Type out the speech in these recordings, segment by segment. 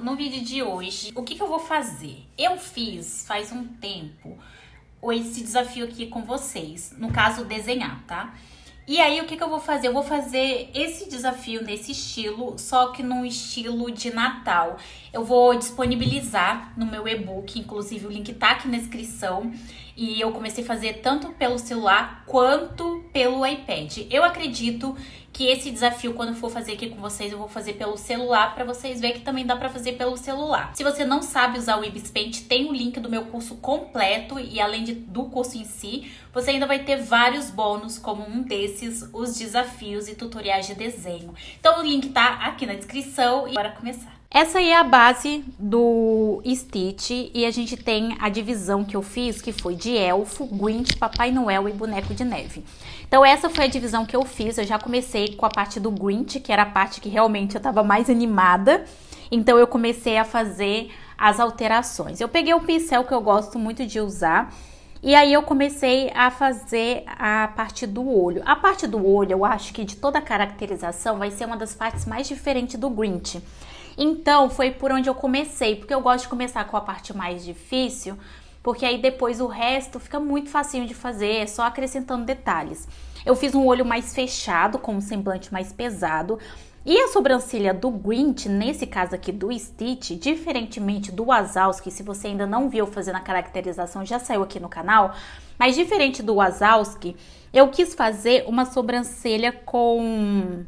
No vídeo de hoje, o que eu vou fazer? Eu fiz faz um tempo esse desafio aqui com vocês, no caso desenhar, tá? E aí o que eu vou fazer? Eu vou fazer esse desafio nesse estilo, só que num estilo de Natal. Eu vou disponibilizar no meu e-book, inclusive o link tá aqui na descrição. E eu comecei a fazer tanto pelo celular quanto pelo iPad. Eu acredito que esse desafio, quando eu for fazer aqui com vocês, eu vou fazer pelo celular, pra vocês verem que também dá pra fazer pelo celular. Se você não sabe usar o Ibis Paint, tem o link do meu curso completo e além do curso em si, você ainda vai ter vários bônus, como um desses, os desafios e tutoriais de desenho. Então o link tá aqui na descrição e bora começar. Essa aí é a base do Stitch e a gente tem a divisão que eu fiz, que foi de elfo, Grinch, Papai Noel e boneco de neve. Então essa foi a divisão que eu fiz, eu já comecei com a parte do Grinch, que era a parte que realmente eu tava mais animada. Então eu comecei a fazer as alterações. Eu peguei o pincel que eu gosto muito de usar e aí eu comecei a fazer a parte do olho. A parte do olho, eu acho que de toda a caracterização vai ser uma das partes mais diferentes do Grinch. Então, foi por onde eu comecei, porque eu gosto de começar com a parte mais difícil, porque aí depois o resto fica muito facinho de fazer, é só acrescentando detalhes. Eu fiz um olho mais fechado, com um semblante mais pesado, e a sobrancelha do Grinch, nesse caso aqui do Stitch, diferentemente do Wazowski, se você ainda não viu fazendo a caracterização, já saiu aqui no canal, mas diferente do Wazowski, eu quis fazer uma sobrancelha com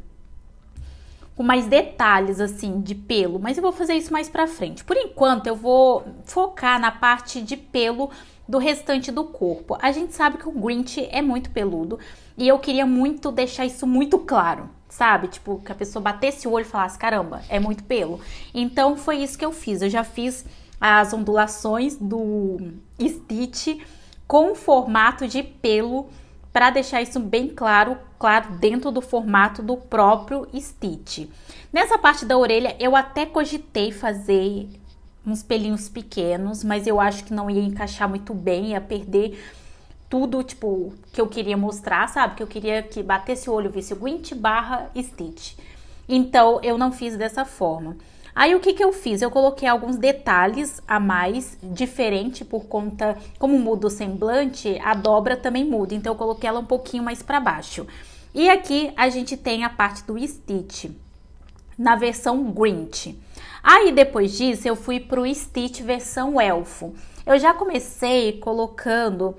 mais detalhes, assim, de pelo. Mas eu vou fazer isso mais pra frente. Por enquanto, eu vou focar na parte de pelo do restante do corpo. A gente sabe que o Grinch é muito peludo. E eu queria muito deixar isso muito claro, sabe? Tipo, que a pessoa batesse o olho e falasse, caramba, é muito pelo. Então, foi isso que eu fiz. Eu já fiz as ondulações do Stitch com formato de pelo, para deixar isso bem claro dentro do formato do próprio Stitch. Nessa parte da orelha, eu até cogitei fazer uns pelinhos pequenos, mas eu acho que não ia encaixar muito bem, ia perder tudo, tipo, que eu queria mostrar, sabe? Que eu queria que batesse o olho e visse o Grinch barra Stitch. Então, eu não fiz dessa forma. Aí, o que eu fiz? Eu coloquei alguns detalhes a mais, diferente por conta, como muda o semblante, a dobra também muda. Então, eu coloquei ela um pouquinho mais para baixo. E aqui, a gente tem a parte do Stitch, na versão Grinch. Aí, depois disso, eu fui pro Stitch versão elfo. Eu já comecei colocando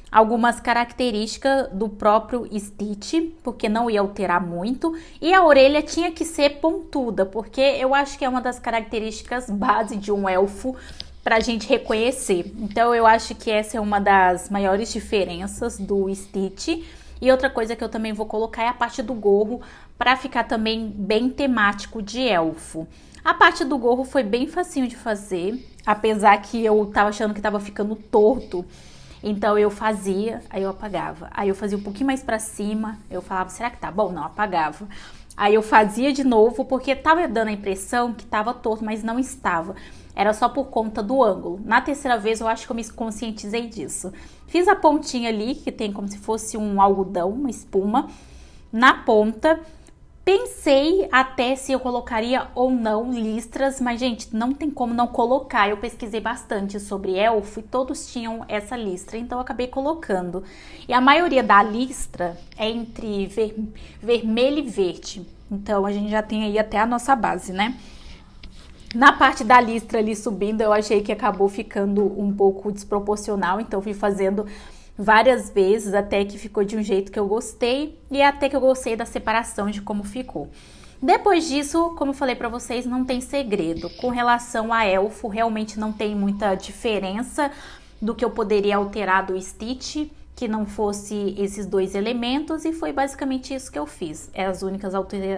algumas características do próprio Stitch, porque não ia alterar muito, e a orelha tinha que ser pontuda, porque eu acho que é uma das características base de um elfo pra gente reconhecer. Então eu acho que essa é uma das maiores diferenças do Stitch. E outra coisa que eu também vou colocar é a parte do gorro, para ficar também bem temático de elfo. A parte do gorro foi bem facinho de fazer, apesar que eu tava achando que tava ficando torto. Então eu fazia, aí eu apagava. Aí eu fazia um pouquinho mais pra cima, eu falava, será que tá bom? Não, apagava. Aí eu fazia de novo, porque tava dando a impressão que tava torto, mas não estava. Era só por conta do ângulo. Na terceira vez eu acho que eu me conscientizei disso. Fiz a pontinha ali, que tem como se fosse um algodão, uma espuma, na ponta. Pensei até se eu colocaria ou não listras, mas, gente, não tem como não colocar. Eu pesquisei bastante sobre elfo e todos tinham essa listra, então eu acabei colocando. E a maioria da listra é entre vermelho e verde. Então, a gente já tem aí até a nossa base, né? Na parte da listra ali subindo, eu achei que acabou ficando um pouco desproporcional, então fui fazendo várias vezes até que ficou de um jeito que eu gostei e até que eu gostei da separação de como ficou. Depois disso, como eu falei pra vocês, não tem segredo. Com relação a elfo, realmente não tem muita diferença do que eu poderia alterar do Stitch, que não fosse esses dois elementos, e foi basicamente isso que eu fiz. As únicas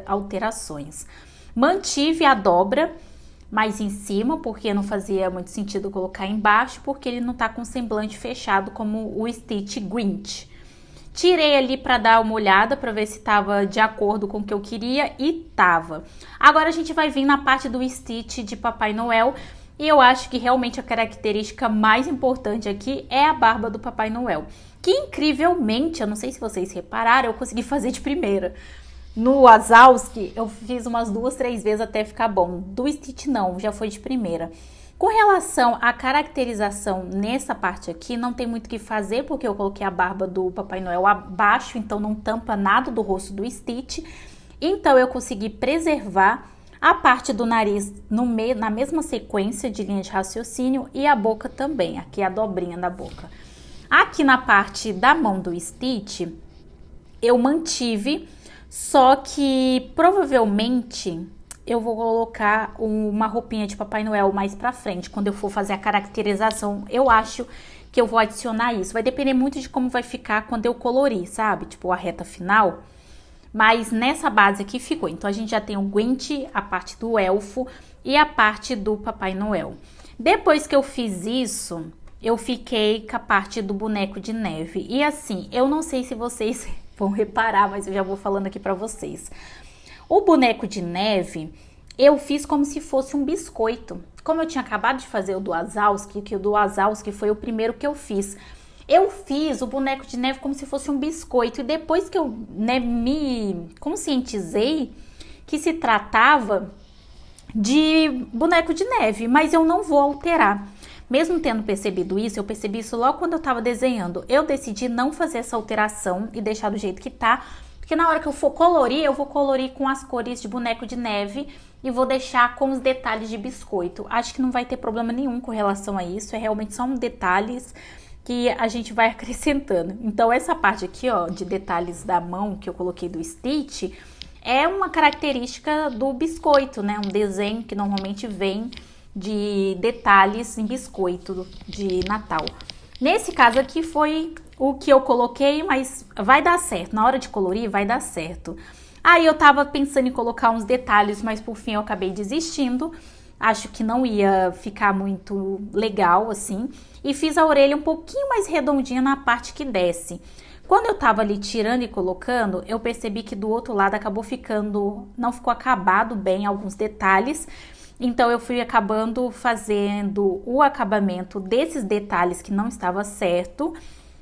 alterações. Mantive a dobra mais em cima, porque não fazia muito sentido colocar embaixo, porque ele não tá com semblante fechado como o Stitch Grinch. Tirei ali para dar uma olhada, para ver se tava de acordo com o que eu queria, e tava. Agora a gente vai vir na parte do Stitch de Papai Noel, e eu acho que realmente a característica mais importante aqui é a barba do Papai Noel, que incrivelmente, eu não sei se vocês repararam, eu consegui fazer de primeira. No Wazowski, eu fiz umas 2, 3 vezes até ficar bom. Do Stitch não, já foi de primeira. Com relação à caracterização nessa parte aqui, não tem muito o que fazer, porque eu coloquei a barba do Papai Noel abaixo, então não tampa nada do rosto do Stitch. Então eu consegui preservar a parte do nariz na mesma sequência de linha de raciocínio e a boca também, aqui a dobrinha da boca. Aqui na parte da mão do Stitch, eu mantive, só que provavelmente eu vou colocar uma roupinha de Papai Noel mais pra frente, quando eu for fazer a caracterização, eu acho que eu vou adicionar isso. Vai depender muito de como vai ficar quando eu colorir, sabe? Tipo, a reta final. Mas nessa base aqui ficou. Então, a gente já tem o Grinch, a parte do elfo e a parte do Papai Noel. Depois que eu fiz isso, eu fiquei com a parte do boneco de neve. E assim, eu não sei se vocês vão reparar, mas eu já vou falando aqui pra vocês. O boneco de neve, eu fiz como se fosse um biscoito. Como eu tinha acabado de fazer o do Wazowski, que o do Wazowski foi o primeiro que eu fiz. Eu fiz o boneco de neve como se fosse um biscoito. E depois que eu me conscientizei que se tratava de boneco de neve, mas eu não vou alterar. Mesmo tendo percebido isso, eu percebi isso logo quando eu tava desenhando. Eu decidi não fazer essa alteração e deixar do jeito que tá, porque na hora que eu for colorir, eu vou colorir com as cores de boneco de neve e vou deixar com os detalhes de biscoito. Acho que não vai ter problema nenhum com relação a isso, é realmente só um detalhes que a gente vai acrescentando. Então essa parte aqui, ó, de detalhes da mão que eu coloquei do Stitch, é uma característica do biscoito, né? Um desenho que normalmente vem de detalhes em biscoito de Natal. Nesse caso aqui foi o que eu coloquei, mas vai dar certo. Na hora de colorir, vai dar certo. Aí eu tava pensando em colocar uns detalhes, mas por fim eu acabei desistindo. Acho que não ia ficar muito legal assim. E fiz a orelha um pouquinho mais redondinha na parte que desce. Quando eu tava ali tirando e colocando, eu percebi que do outro lado acabou ficando... Não ficou acabado bem alguns detalhes. Então eu fui acabando fazendo o acabamento desses detalhes que não estava certo.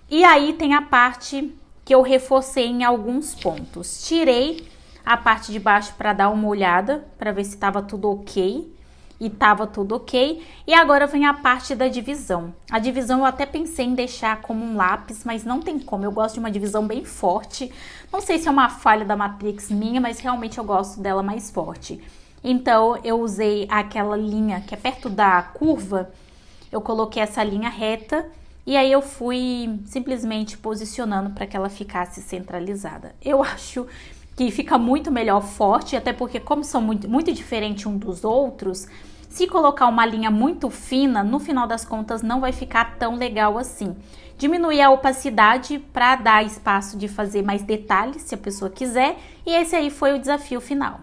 E aí tem a parte que eu reforcei em alguns pontos. Tirei a parte de baixo para dar uma olhada, para ver se estava tudo ok. E tava tudo ok. E agora vem a parte da divisão. A divisão eu até pensei em deixar como um lápis, mas não tem como. Eu gosto de uma divisão bem forte. Não sei se é uma falha da Matrix minha, mas realmente eu gosto dela mais forte. Então eu usei aquela linha que é perto da curva. Eu coloquei essa linha reta. E aí eu fui simplesmente posicionando para que ela ficasse centralizada. Eu acho que fica muito melhor forte, até porque como são muito diferentes um dos outros, se colocar uma linha muito fina, no final das contas não vai ficar tão legal assim. Diminuir a opacidade para dar espaço de fazer mais detalhes, se a pessoa quiser, e esse aí foi o desafio final.